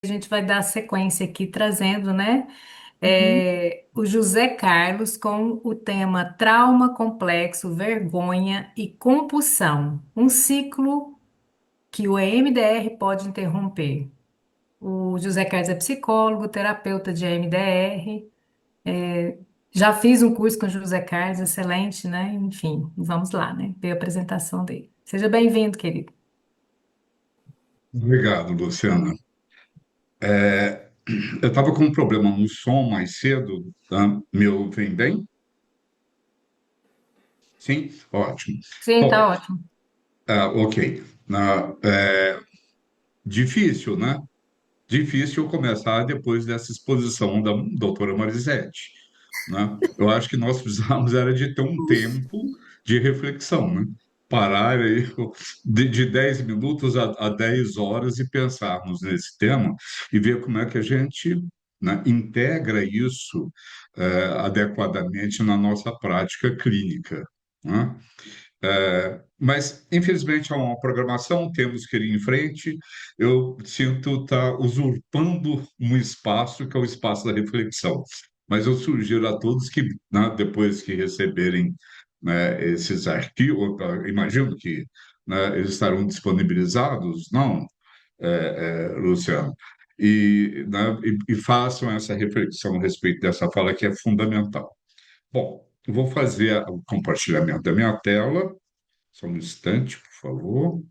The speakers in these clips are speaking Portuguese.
A gente vai dar sequência aqui trazendo, né, Uhum. o José Carlos com o tema Trauma Complexo, Vergonha e Compulsão, um ciclo que o EMDR pode interromper. O José Carlos é psicólogo, terapeuta de EMDR, já fiz um curso com o José Carlos, excelente, né? Enfim, vamos lá, né, ver a apresentação dele. Seja bem-vindo, querido. Obrigado, Luciana. Eu estava com um problema no som mais cedo, tá? Me ouvem bem? Sim? Ótimo. Sim, tá Bom, ótimo. ok. Difícil, né? Difícil começar depois dessa exposição da doutora Marisete, né? Eu acho que nós precisávamos era de ter um tempo de reflexão, né? Parar aí de 10 minutos a 10 horas e pensarmos nesse tema e ver como é que a gente, né, integra isso adequadamente na nossa prática clínica, né? Mas, infelizmente, há uma programação, temos que ir em frente. Eu sinto estar usurpando um espaço que é o espaço da reflexão. Mas eu sugiro a todos que, né, depois que receberem, né, esses arquivos, imagino que, né, eles estarão disponibilizados, não, Luciano? E façam essa reflexão a respeito dessa fala que é fundamental. Bom, eu vou fazer o compartilhamento da minha tela. Só um instante, por favor.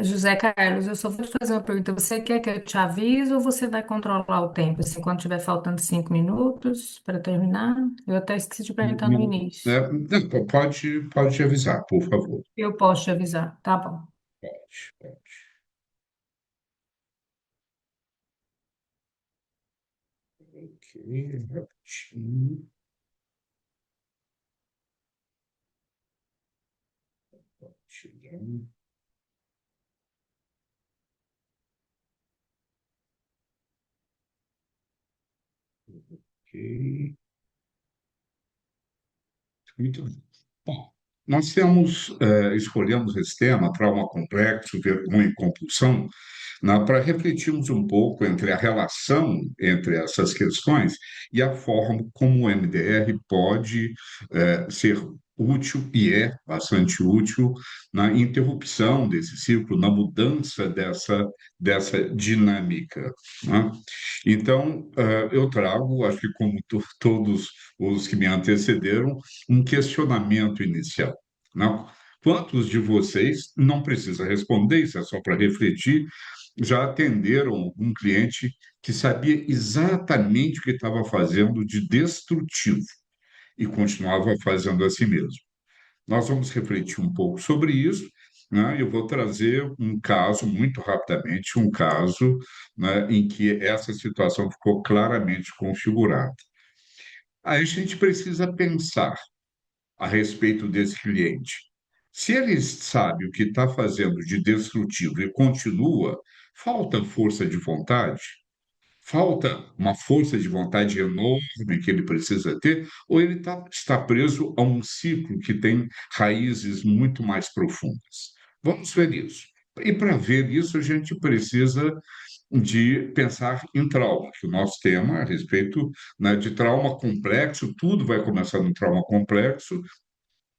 José Carlos, eu só vou te fazer uma pergunta. Você quer que eu te avise ou você vai controlar o tempo? Assim, quando tiver faltando 5 minutos para terminar? Eu até esqueci de perguntar no início. Não, pode avisar, por favor. Eu posso te avisar, tá bom. Pode. Ok, rapidinho. Tirando. Ok. Muito bem. Bom, nós escolhemos esse tema, trauma complexo, vergonha e compulsão, para refletirmos um pouco entre a relação entre essas questões e a forma como o MDR pode ser útil e é bastante útil na interrupção desse ciclo, na mudança dessa dinâmica, né? Então, eu trago, acho que como todos os que me antecederam, um questionamento inicial, né? Quantos de vocês, não precisa responder, isso é só para refletir, já atenderam algum cliente que sabia exatamente o que estava fazendo de destrutivo e continuava fazendo assim mesmo? Nós vamos refletir um pouco sobre isso, né? Eu vou trazer um caso, muito rapidamente, um caso, né, em que essa situação ficou claramente configurada. Aí a gente precisa pensar a respeito desse cliente. Se ele sabe o que está fazendo de destrutivo e continua, falta força de vontade? Falta uma força de vontade enorme que ele precisa ter? Ou ele está preso a um ciclo que tem raízes muito mais profundas? Vamos ver isso. E para ver isso, a gente precisa de pensar em trauma, que o nosso tema é a respeito, né, de trauma complexo, tudo vai começar no trauma complexo.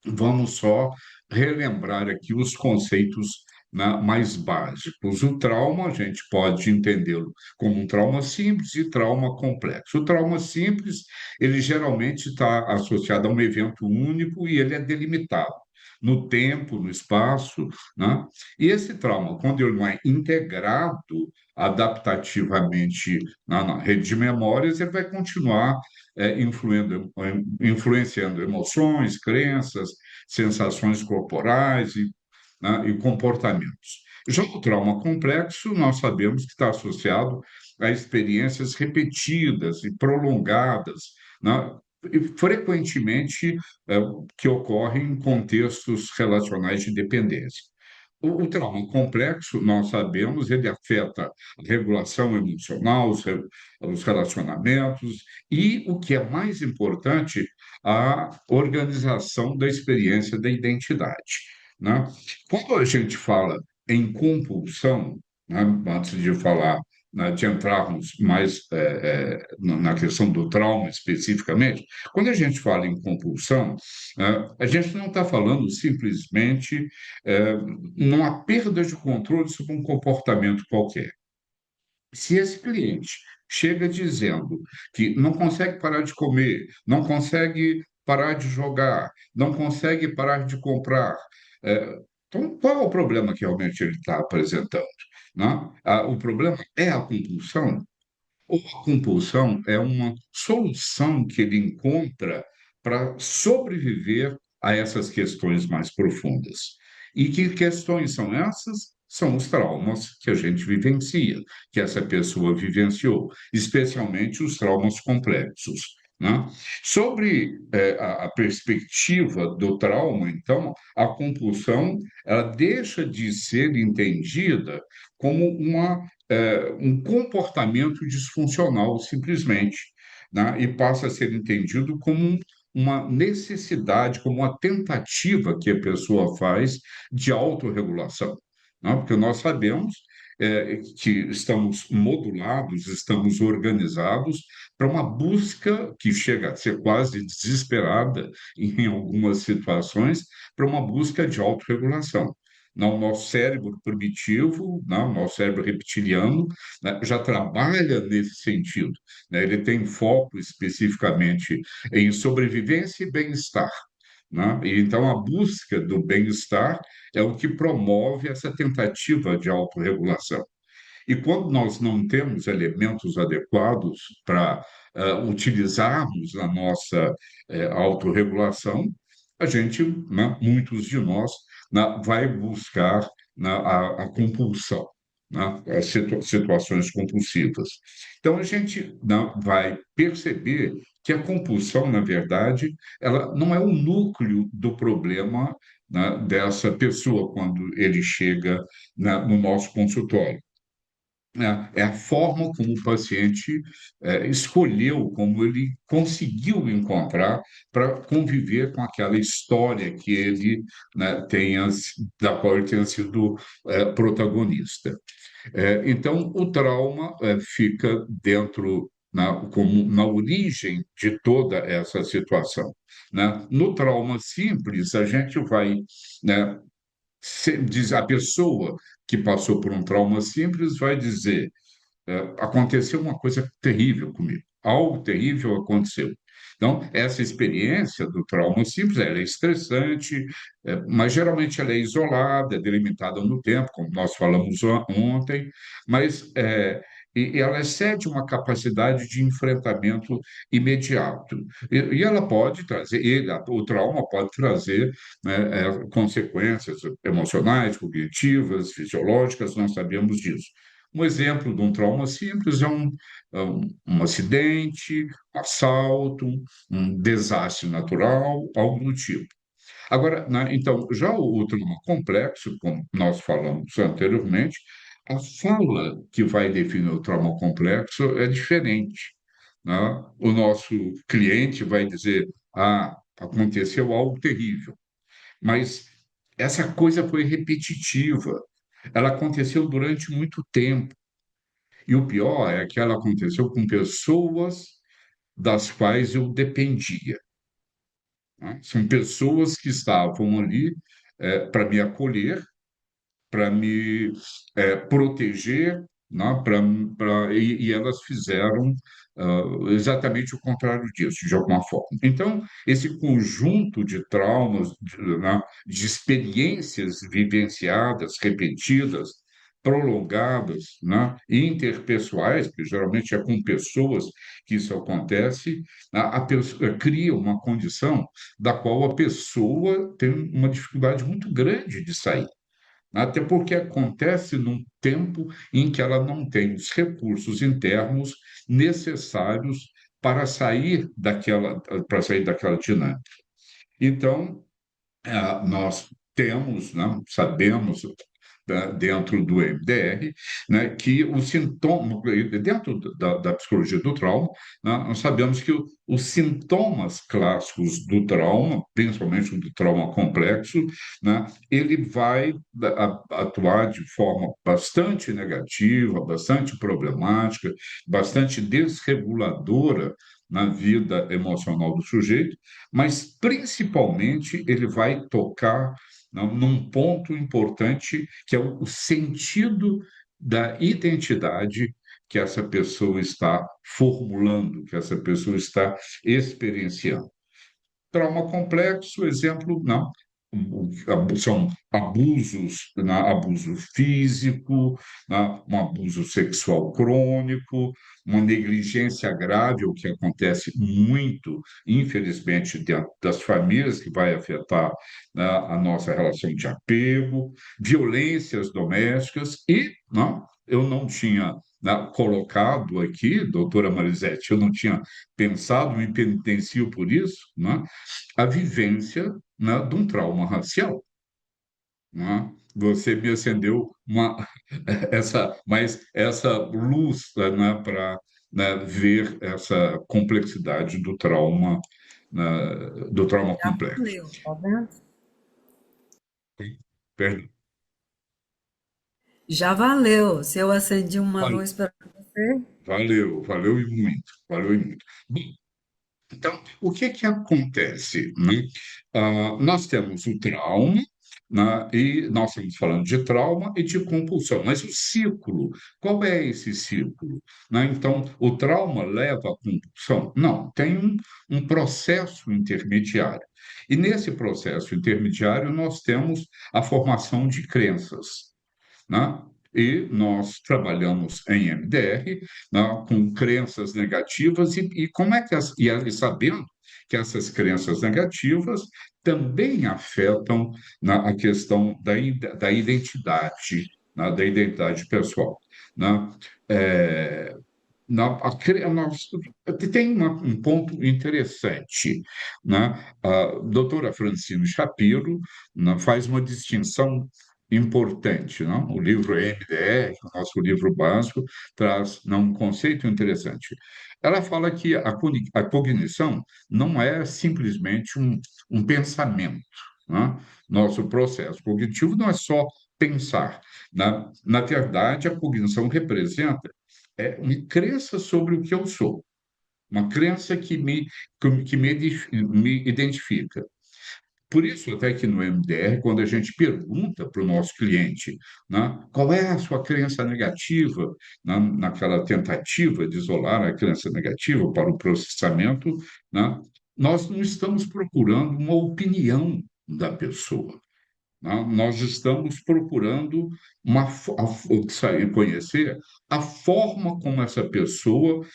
Vamos só relembrar aqui os conceitos, né, mais básicos. O trauma, a gente pode entendê-lo como um trauma simples e trauma complexo. O trauma simples, ele geralmente está associado a um evento único e ele é delimitado no tempo, no espaço, né? E esse trauma, quando ele não é integrado adaptativamente na rede de memórias, ele vai continuar influenciando emoções, crenças, sensações corporais e comportamentos. Já o trauma complexo, nós sabemos que está associado a experiências repetidas e prolongadas, né? E frequentemente que ocorrem em contextos relacionais de dependência. o trauma complexo, nós sabemos, ele afeta a regulação emocional, os relacionamentos e, o que é mais importante, a organização da experiência da identidade, né? Quando a gente fala em compulsão, né, antes de falar, né, de entrarmos mais na questão do trauma especificamente, quando a gente fala em compulsão, a gente não está falando simplesmente é, numa perda de controle sobre um comportamento qualquer. Se esse cliente chega dizendo que não consegue parar de comer, não consegue parar de jogar, não consegue parar de comprar, então qual é o problema que realmente ele está apresentando? Né? O problema é a compulsão, ou a compulsão é uma solução que ele encontra para sobreviver a essas questões mais profundas. E que questões são essas? São os traumas que a gente vivencia, que essa pessoa vivenciou, especialmente os traumas complexos. Né? Sobre a perspectiva do trauma, então, a compulsão ela deixa de ser entendida como um comportamento disfuncional, simplesmente, né? E passa a ser entendido como uma necessidade, como uma tentativa que a pessoa faz de autorregulação, né? Porque nós sabemos que estamos modulados, estamos organizados para uma busca que chega a ser quase desesperada em algumas situações, para uma busca de autorregulação. Não, o nosso cérebro primitivo, não, o nosso cérebro reptiliano, né, já trabalha nesse sentido. Né? Ele tem foco especificamente em sobrevivência e bem-estar. Né? E então, a busca do bem-estar é o que promove essa tentativa de autorregulação. E quando nós não temos elementos adequados para utilizarmos a nossa autorregulação, a gente, né, muitos de nós, né, vai buscar, né, a compulsão, né, as situações compulsivas. Então, a gente, né, vai perceber que a compulsão, na verdade, ela não é o núcleo do problema, né, dessa pessoa quando ele chega, né, no nosso consultório. É a forma como o paciente escolheu, como ele conseguiu encontrar para conviver com aquela história que ele, né, da qual ele tenha sido protagonista. Então, o trauma fica dentro, como na origem de toda essa situação. Né? No trauma simples, a gente vai, né, diz a pessoa que passou por um trauma simples vai dizer: aconteceu uma coisa terrível comigo, algo terrível aconteceu. Então, essa experiência do trauma simples, ela é estressante, mas geralmente ela é isolada, é delimitada no tempo, como nós falamos ontem, mas e ela excede uma capacidade de enfrentamento imediato. E ela pode trazer, o trauma pode trazer, né, consequências emocionais, cognitivas, fisiológicas, nós sabemos disso. Um exemplo de um trauma simples um acidente, assalto, um desastre natural, algo do tipo. Agora, né, então, já o trauma complexo, como nós falamos anteriormente, a fala que vai definir o trauma complexo é diferente. Né? O nosso cliente vai dizer: ah, aconteceu algo terrível, mas essa coisa foi repetitiva, ela aconteceu durante muito tempo. E o pior é que ela aconteceu com pessoas das quais eu dependia. Né? São pessoas que estavam ali para me acolher, para me proteger, né? E elas fizeram exatamente o contrário disso, de alguma forma. Então, esse conjunto de traumas, né, de experiências vivenciadas, repetidas, prolongadas, né, interpessoais, porque geralmente é com pessoas que isso acontece, a pessoa cria uma condição da qual a pessoa tem uma dificuldade muito grande de sair. Até porque acontece num tempo em que ela não tem os recursos internos necessários para sair daquela dinâmica. Então, nós temos, né, sabemos dentro do MDR, né, que o sintoma, dentro da psicologia do trauma, né, nós sabemos que os sintomas clássicos do trauma, principalmente do trauma complexo, né, ele vai atuar de forma bastante negativa, bastante problemática, bastante desreguladora na vida emocional do sujeito, mas principalmente ele vai tocar, né, num ponto importante que é o sentido da identidade que essa pessoa está formulando, que essa pessoa está experienciando. Trauma complexo, exemplo, não. São abusos, né, abuso físico, né, um abuso sexual crônico, uma negligência grave, o que acontece muito, infelizmente, dentro das famílias, que vai afetar, né, a nossa relação de apego, violências domésticas e, não, eu não tinha, né, colocado aqui, doutora Marisete, eu não tinha pensado, me penitencio por isso, né? A vivência, né, de um trauma racial, né? Você me acendeu essa luz, né, para, né, ver essa complexidade né, do trauma Já complexo. valeu, tá vendo? Perdão. Já valeu. Se eu acendi uma Valeu, luz para você, valeu e muito, valeu e muito. Bom, então, o que que acontece, né? Nós temos o trauma, né? E nós estamos falando de trauma e de compulsão, mas o ciclo, qual é esse ciclo? Né? Então, o trauma leva à compulsão? Não, tem um processo intermediário. E nesse processo intermediário, nós temos a formação de crenças, né? E nós trabalhamos em MDR, né, com crenças negativas e como é que e sabendo que essas crenças negativas também afetam, né, a questão da identidade, né, da identidade pessoal, né? É, tem um ponto interessante, né? A doutora Francine Shapiro, né, faz uma distinção importante, não? O livro MDR, o nosso livro básico, traz, né, um conceito interessante. Ela fala que a cognição não é simplesmente um pensamento, né? Nosso processo cognitivo não é só pensar. Na verdade, a cognição representa uma crença sobre o que eu sou, uma crença que me identifica. Por isso, até que no MDR, quando a gente pergunta para o nosso cliente, né, qual é a sua crença negativa, né, naquela tentativa de isolar a crença negativa para o processamento, né, nós não estamos procurando uma opinião da pessoa. Né? Nós estamos procurando conhecer a forma como essa pessoa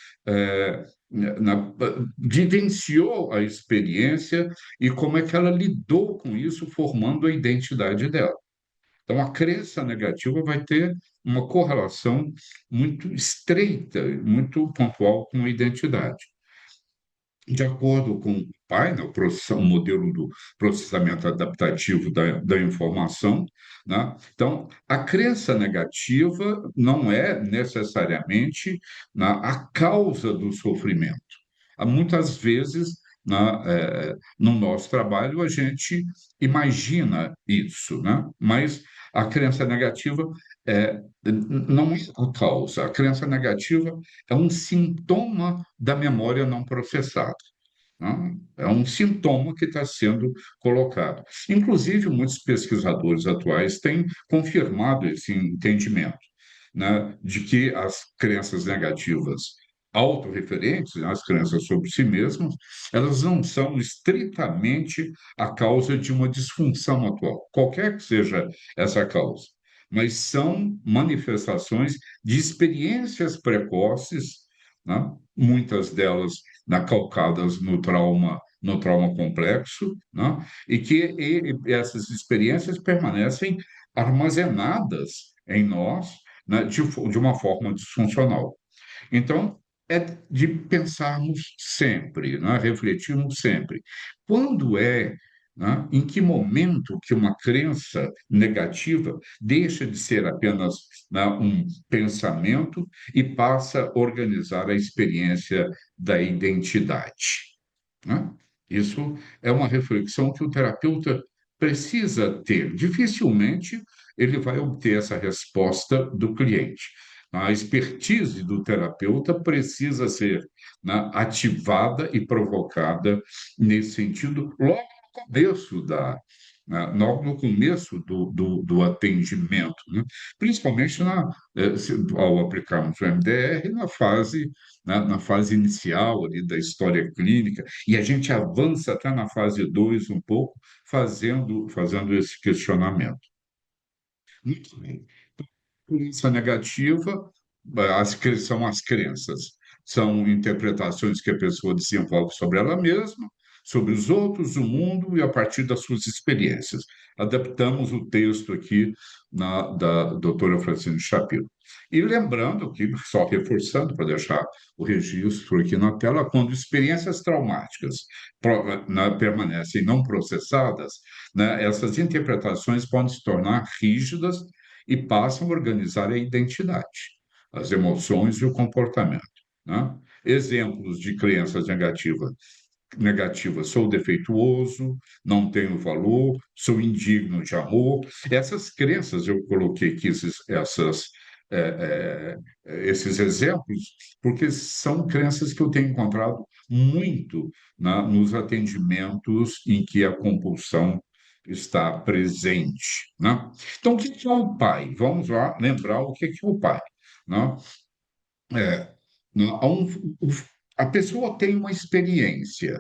vivenciou a experiência e como é que ela lidou com isso, formando a identidade dela. Então, a crença negativa vai ter uma correlação muito estreita, muito pontual com a identidade. De acordo com o PAI, né, o modelo do processamento adaptativo da informação, né? Então, a crença negativa não é necessariamente, né, a causa do sofrimento. Muitas vezes, né, no nosso trabalho, a gente imagina isso, né? Mas a crença negativa não é a causa. A crença negativa é um sintoma da memória não processada, né? É um sintoma que está sendo colocado. Inclusive, muitos pesquisadores atuais têm confirmado esse entendimento, né, de que as crenças negativas autorreferentes, né, as crenças sobre si mesmas, elas não são estritamente a causa de uma disfunção atual, qualquer que seja essa causa, mas são manifestações de experiências precoces, né, muitas delas, né, calcadas no trauma complexo, né, e que essas experiências permanecem armazenadas em nós, né, de uma forma disfuncional. Então, é de pensarmos sempre, né, refletirmos sempre. Quando é, né? Em que momento que uma crença negativa deixa de ser apenas, né, um pensamento e passa a organizar a experiência da identidade, né? Isso é uma reflexão que o terapeuta precisa ter. Dificilmente ele vai obter essa resposta do cliente. A expertise do terapeuta precisa ser, né, ativada e provocada nesse sentido logo no começo logo no começo do atendimento, né? Principalmente ao aplicarmos o MDR na fase inicial ali da história clínica, e a gente avança até na fase 2 um pouco, fazendo esse questionamento. Muito bem. Crença negativa, são as crenças, são interpretações que a pessoa desenvolve sobre ela mesma, sobre os outros, o mundo e a partir das suas experiências. Adaptamos o texto aqui da doutora Francine Shapiro. E lembrando que, só reforçando para deixar o registro aqui na tela, quando experiências traumáticas permanecem não processadas, né, essas interpretações podem se tornar rígidas e passam a organizar a identidade, as emoções e o comportamento, né? Exemplos de crenças negativas: sou defeituoso, não tenho valor, sou indigno de amor. Essas crenças, eu coloquei aqui esses exemplos, porque são crenças que eu tenho encontrado muito, né, nos atendimentos em que a compulsão está presente, né? Então, o que é o pai? Vamos lá lembrar o que é o pai, né? É, né, a pessoa tem uma experiência,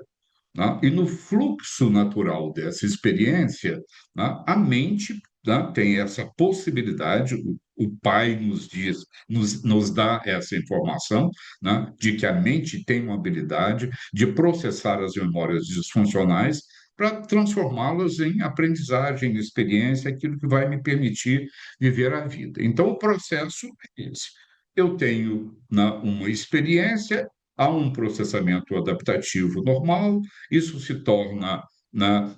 né? E no fluxo natural dessa experiência, né, a mente, né, tem essa possibilidade, o pai nos diz, nos dá essa informação, né, de que a mente tem uma habilidade de processar as memórias disfuncionais para transformá-las em aprendizagem, experiência, aquilo que vai me permitir viver a vida. Então, o processo é esse. Eu tenho, né, uma experiência, há um processamento adaptativo normal, isso se torna, né,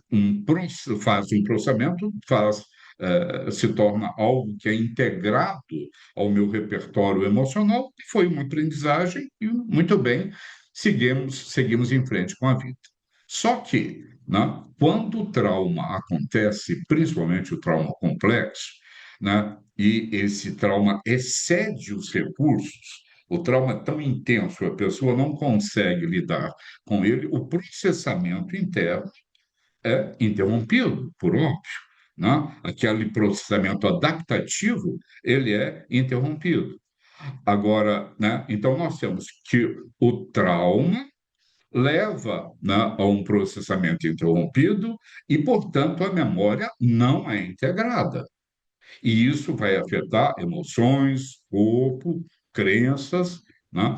faz um processamento, se torna algo que é integrado ao meu repertório emocional, que foi uma aprendizagem, e muito bem, seguimos em frente com a vida. Só que, né, quando o trauma acontece, principalmente o trauma complexo, né, e esse trauma excede os recursos, o trauma é tão intenso, a pessoa não consegue lidar com ele, o processamento interno é interrompido, por óbvio, né? Aquele processamento adaptativo, ele é interrompido. Agora, né, então nós temos que o trauma leva, né, a um processamento interrompido e, portanto, a memória não é integrada. E isso vai afetar emoções, corpo, crenças, né?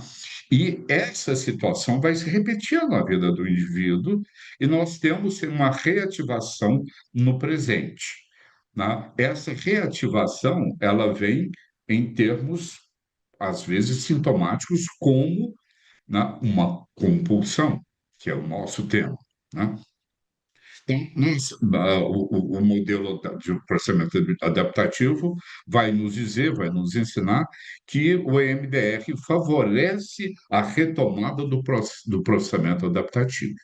E essa situação vai se repetir na vida do indivíduo e nós temos uma reativação no presente, né? Essa reativação, ela vem em termos, às vezes, sintomáticos, como, né, uma compulsão, que é o nosso tema, né? Então, o modelo de processamento adaptativo vai nos dizer, vai nos ensinar que o EMDR favorece a retomada do processamento adaptativo,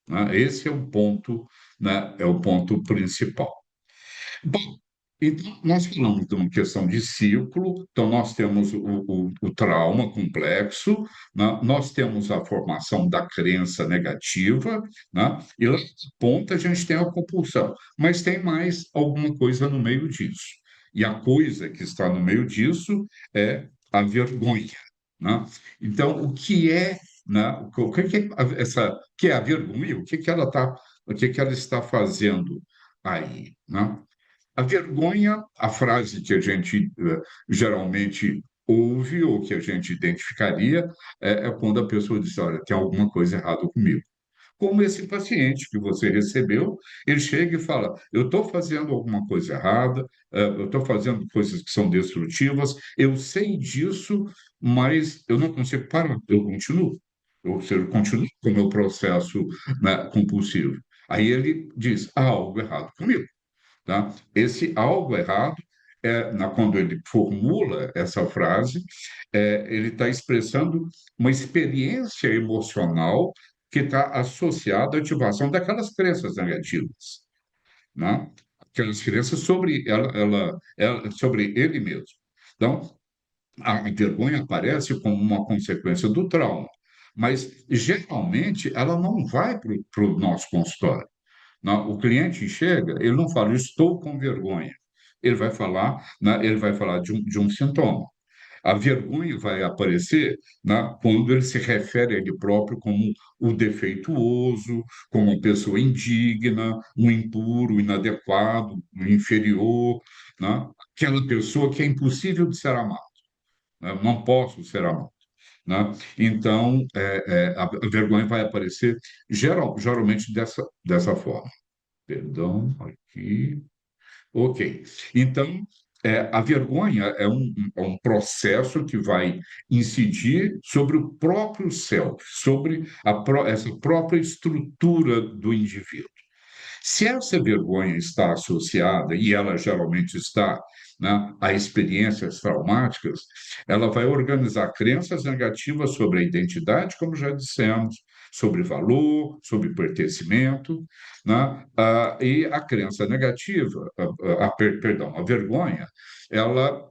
né? Esse é o ponto, né, é o ponto principal. Bom, então, nós falamos de uma questão de ciclo, então nós temos o trauma complexo, né? Nós temos a formação da crença negativa, né? E lá na ponta a gente tem a compulsão, mas tem mais alguma coisa no meio disso. E a coisa que está no meio disso é a vergonha, né? Então, o que é, né? O que é que é a vergonha? O que ela está fazendo aí, né? A vergonha, a frase que a gente geralmente ouve ou que a gente identificaria é quando a pessoa diz: olha, tem alguma coisa errada comigo. Como esse paciente que você recebeu, ele chega e fala: eu estou fazendo alguma coisa errada, eu estou fazendo coisas que são destrutivas, eu sei disso, mas eu não consigo parar, eu continuo. Ou seja, eu continuo com o meu processo, né, compulsivo. Aí ele diz: há algo errado comigo. Tá? Esse algo errado, quando ele formula essa frase, ele está expressando uma experiência emocional que está associada à ativação daquelas crenças negativas, né? Aquelas crenças sobre sobre ele mesmo. Então, a vergonha aparece como uma consequência do trauma, mas geralmente ela não vai para o nosso consultório. Não, o cliente chega, ele não fala, estou com vergonha. Ele vai falar, né, ele vai falar de um sintoma. A vergonha vai aparecer, né, quando ele se refere a ele próprio como o defeituoso, como uma pessoa indigna, um impuro, inadequado, um inferior, né? Aquela pessoa que é impossível de ser amada, né? Não posso ser amado. Né? Então, a vergonha vai aparecer geralmente dessa forma. Perdão, aqui. Ok. Então, a vergonha é um processo que vai incidir sobre o próprio self, sobre essa própria estrutura do indivíduo. Se essa vergonha está associada, e ela geralmente está, né, a experiências traumáticas, ela vai organizar crenças negativas sobre a identidade, como já dissemos, sobre valor, sobre pertencimento, né? E a crença negativa, perdão, a vergonha, ela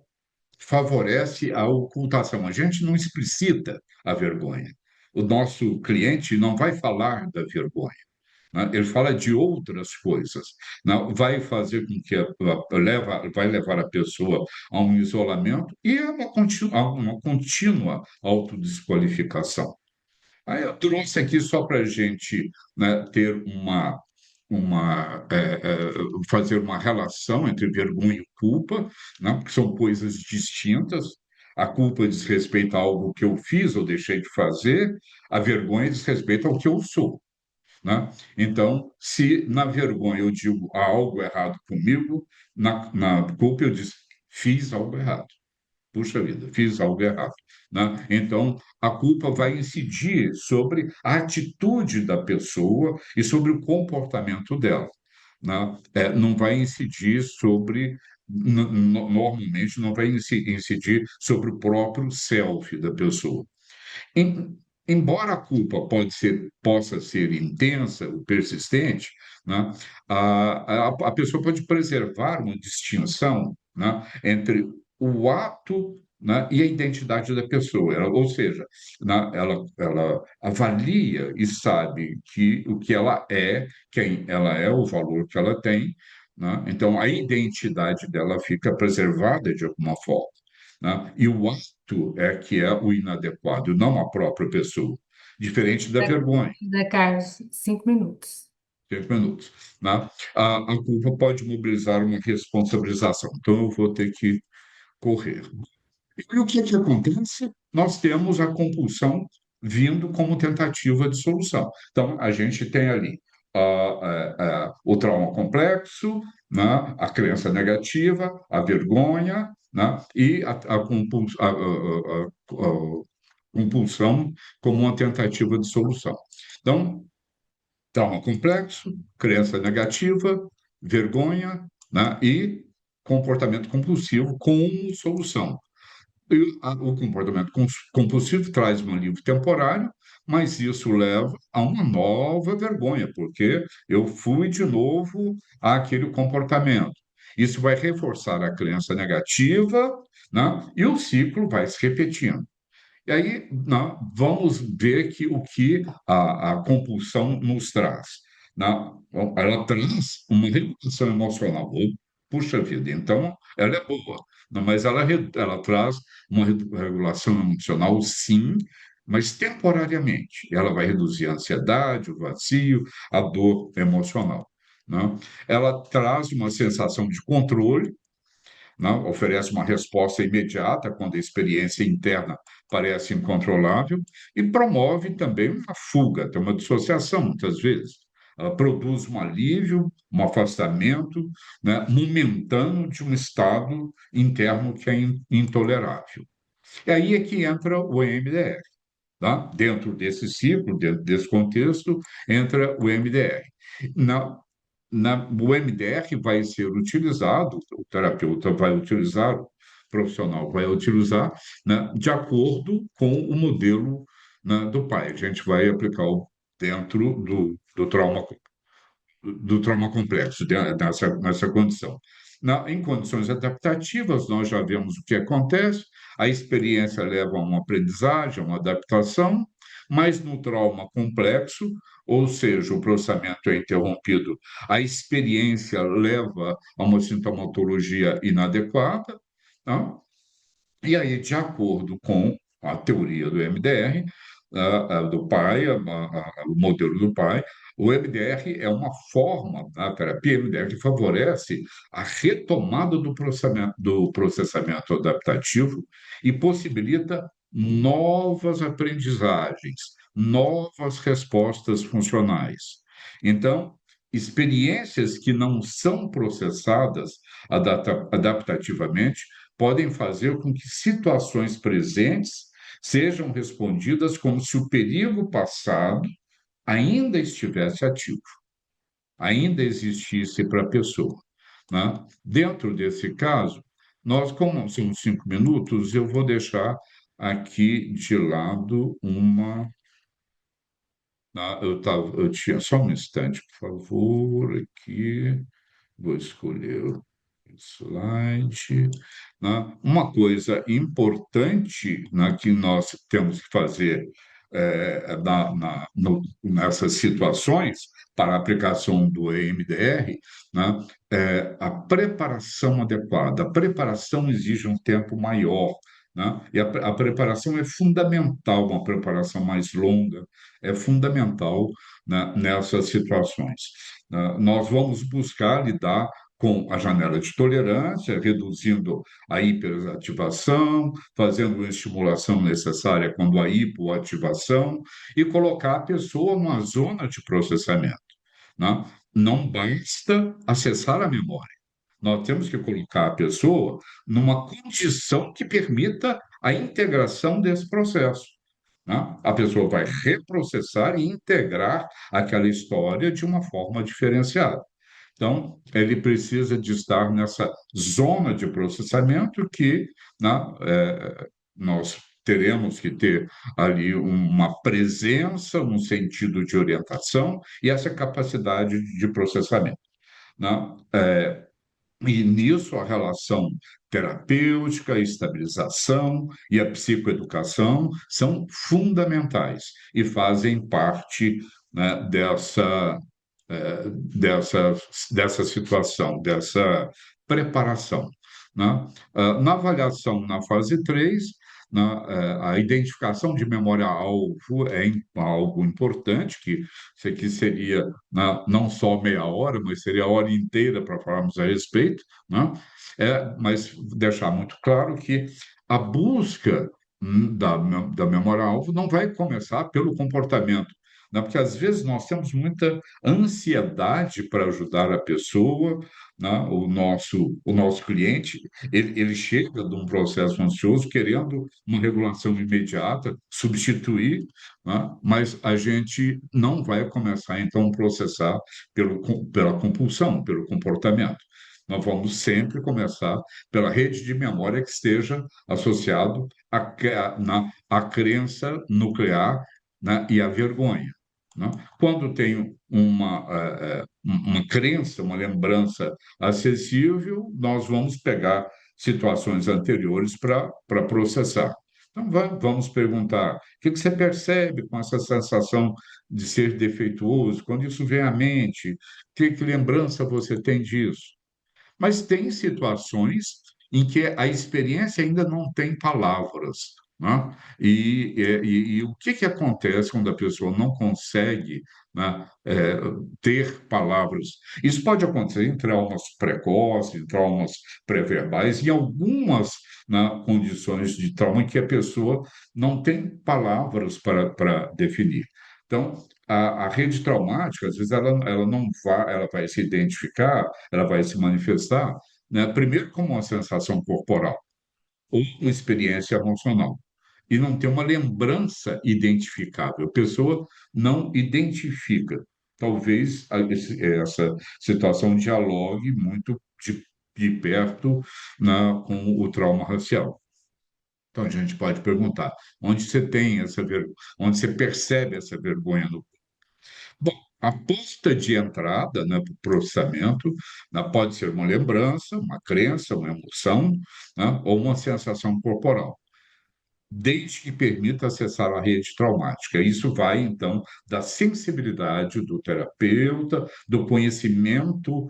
favorece a ocultação. A gente não explicita a vergonha. O nosso cliente não vai falar da vergonha, né? Ele fala de outras coisas, né? Vai fazer com que vai levar a pessoa a um isolamento e a uma contínua autodesqualificação. Aí eu trouxe aqui só para a gente, né, ter fazer uma relação entre vergonha e culpa, né, porque são coisas distintas. A culpa diz respeito a algo que eu fiz ou deixei de fazer, a vergonha diz respeito ao que eu sou, né? Então, se na vergonha eu digo há algo errado comigo, na culpa eu digo fiz algo errado. Puxa vida, fiz algo errado, né? Então, a culpa vai incidir sobre a atitude da pessoa e sobre o comportamento dela, né? Não vai incidir sobre, normalmente, não vai incidir sobre o próprio self da pessoa. Em- Embora a culpa possa ser intensa ou persistente, né, a pessoa pode preservar uma distinção, né, entre o ato, né, e a identidade da pessoa. Ou seja, né, ela avalia e sabe que o que ela é, quem ela é, o valor que ela tem, né? Então, a identidade dela fica preservada de alguma forma, né? E o ato é que é o inadequado, não a própria pessoa, diferente da vergonha. Zé Carlos, 5 minutos. 5 minutos, né? A culpa pode mobilizar uma responsabilização, então eu vou ter que correr. E o que é que acontece? Nós temos a compulsão vindo como tentativa de solução. Então, a gente tem ali o trauma complexo, né? A crença negativa, a vergonha, né? E a compulsão como uma tentativa de solução. Então, trauma complexo, crença negativa, vergonha, né? E comportamento compulsivo como solução. E o comportamento compulsivo traz um alívio temporário, mas isso leva a uma nova vergonha, porque eu fui de novo àquele comportamento. Isso vai reforçar a crença negativa, né? E o ciclo vai se repetindo. E aí, né, vamos ver o que a compulsão nos traz, né? Ela traz uma regulação emocional. Puxa vida, então ela é boa, né, mas ela traz uma regulação emocional, sim, mas temporariamente. Ela vai reduzir a ansiedade, o vazio, a dor emocional, né? Ela traz uma sensação de controle, né? Oferece uma resposta imediata quando a experiência interna parece incontrolável e promove também uma fuga, até uma dissociação, muitas vezes. Ela produz um alívio, um afastamento, né, momentâneo de um estado interno que é intolerável. E aí é que entra o EMDR. tá? Dentro desse ciclo, dentro desse contexto, entra o MDR. Na, o MDR vai ser utilizado, o terapeuta vai utilizar, o profissional vai utilizar, né, de acordo com o modelo, né, do pai. A gente vai aplicar dentro do trauma complexo, nessa condição. Em condições adaptativas, nós já vemos o que acontece, a experiência leva a uma aprendizagem, a uma adaptação, mas no trauma complexo, ou seja, o processamento é interrompido, a experiência leva a uma sintomatologia inadequada, tá? E aí, de acordo com a teoria do MDR, do pai, o modelo do pai, o MDR é uma forma, a terapia MDR, que favorece a retomada do processamento adaptativo e possibilita novas aprendizagens, novas respostas funcionais. Então, experiências que não são processadas adaptativamente podem fazer com que situações presentes sejam respondidas como se o perigo passado ainda estivesse ativo, ainda existisse para a pessoa, né? Dentro desse caso, nós, como são 5 minutos, eu vou deixar aqui de lado uma. Eu tinha só um instante, por favor, aqui. Vou escolher o slide, né? Uma coisa importante, né, que nós temos que fazer nessas situações para a aplicação do EMDR, né, é a preparação adequada. A preparação exige um tempo maior, né? E a preparação é fundamental, uma preparação mais longa é fundamental, né, nessas situações. Nós vamos buscar lidar com a janela de tolerância, reduzindo a hiperativação, fazendo uma estimulação necessária quando há hipoativação, e colocar a pessoa numa zona de processamento, né? Não basta acessar a memória. Nós temos que colocar a pessoa numa condição que permita a integração desse processo, né? A pessoa vai reprocessar e integrar aquela história de uma forma diferenciada. Então, ele precisa de estar nessa zona de processamento que, né, nós teremos que ter ali uma presença, um sentido de orientação e essa capacidade de processamento, né? E nisso a relação terapêutica, a estabilização e a psicoeducação são fundamentais e fazem parte, né, dessa, dessa situação, dessa preparação, né? Na avaliação na fase 3, a identificação de memória-alvo é algo importante, que isso aqui seria, né, não só meia hora, mas seria a hora inteira para falarmos a respeito, né? Mas deixar muito claro que a busca da memória-alvo não vai começar pelo comportamento, né? Porque às vezes nós temos muita ansiedade para ajudar a pessoa, né? O nosso cliente, ele chega de um processo ansioso querendo uma regulação imediata, substituir, né? Mas a gente não vai começar, então, a processar pela compulsão, pelo comportamento. Nós vamos sempre começar pela rede de memória que esteja associado à crença nuclear, né, e à vergonha, né? Quando tenho uma crença, uma lembrança acessível, nós vamos pegar situações anteriores para processar. Então, vamos perguntar: o que você percebe com essa sensação de ser defeituoso? Quando isso vem à mente, que lembrança você tem disso? Mas tem situações em que a experiência ainda não tem palavras, né? E o que acontece quando a pessoa não consegue, né, ter palavras? Isso pode acontecer em traumas precoces, em traumas pré-verbais, em algumas, né, condições de trauma em que a pessoa não tem palavras para definir. Então, a rede traumática, às vezes, ela não vai, ela vai se identificar, ela vai se manifestar, né, primeiro como uma sensação corporal ou uma experiência emocional. e não tem uma lembrança identificável. A pessoa não identifica. Talvez essa situação dialogue muito de perto com o trauma racial. Então, a gente pode perguntar, onde você tem essa vergonha, onde você percebe essa vergonha no... Bom, a porta de entrada, né, para o processamento, né, pode ser uma lembrança, uma crença, uma emoção, né, ou uma sensação corporal, desde que permita acessar a rede traumática. Isso vai, então, da sensibilidade do terapeuta, do conhecimento,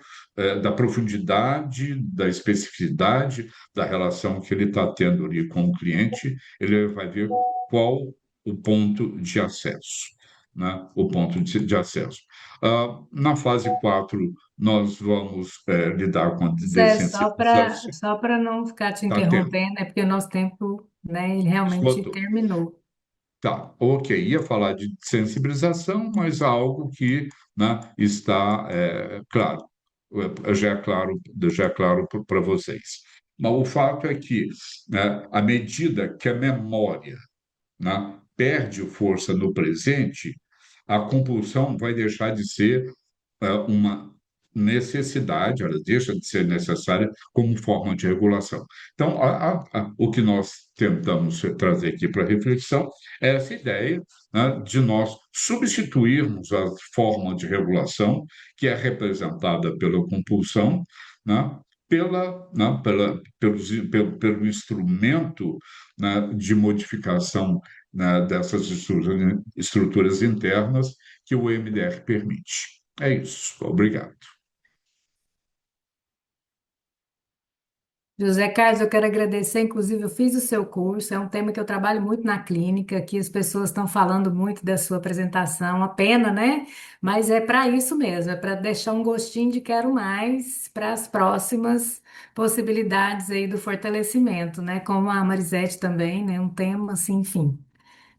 da profundidade, da especificidade da relação que ele está tendo ali com o cliente, ele vai ver qual o ponto de acesso. Né? O ponto de acesso. Na fase 4 nós vamos lidar com a Zé, dessensibilização. só para não ficar te Está tendo. interrompendo, é porque o nosso tempo, né, ele realmente Esgotou. terminou. Tá, ok. Ia falar de sensibilização, mas algo que, né, está claro, já é claro para vocês. Mas o fato é que, né, à medida que a memória, né, perde força no presente, a compulsão vai deixar de ser uma necessidade, ela deixa de ser necessária como forma de regulação. Então, o que nós tentamos trazer aqui para reflexão é essa ideia, né, de nós substituirmos a forma de regulação, que é representada pela compulsão, né, pelo instrumento, né, de modificação, né, dessas estruturas internas que o MDR permite. É isso. Obrigado. José Carlos, eu quero agradecer, inclusive eu fiz o seu curso, é um tema que eu trabalho muito na clínica, que as pessoas estão falando muito da sua apresentação, uma pena, né? Mas é para isso mesmo, é para deixar um gostinho de quero mais para as próximas possibilidades aí do fortalecimento, né? Como a Marisete também, né? Um tema assim, enfim,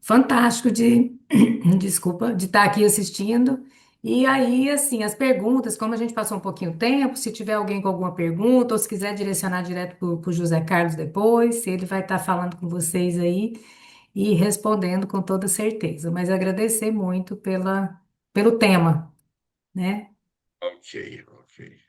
fantástico de, desculpa, de estar aqui assistindo. E aí, assim, as perguntas, como a gente passou um pouquinho o tempo, se tiver alguém com alguma pergunta, ou se quiser direcionar direto para o José Carlos depois, ele vai estar falando com vocês aí e respondendo com toda certeza. Mas agradecer muito pelo tema, né? Ok, ok.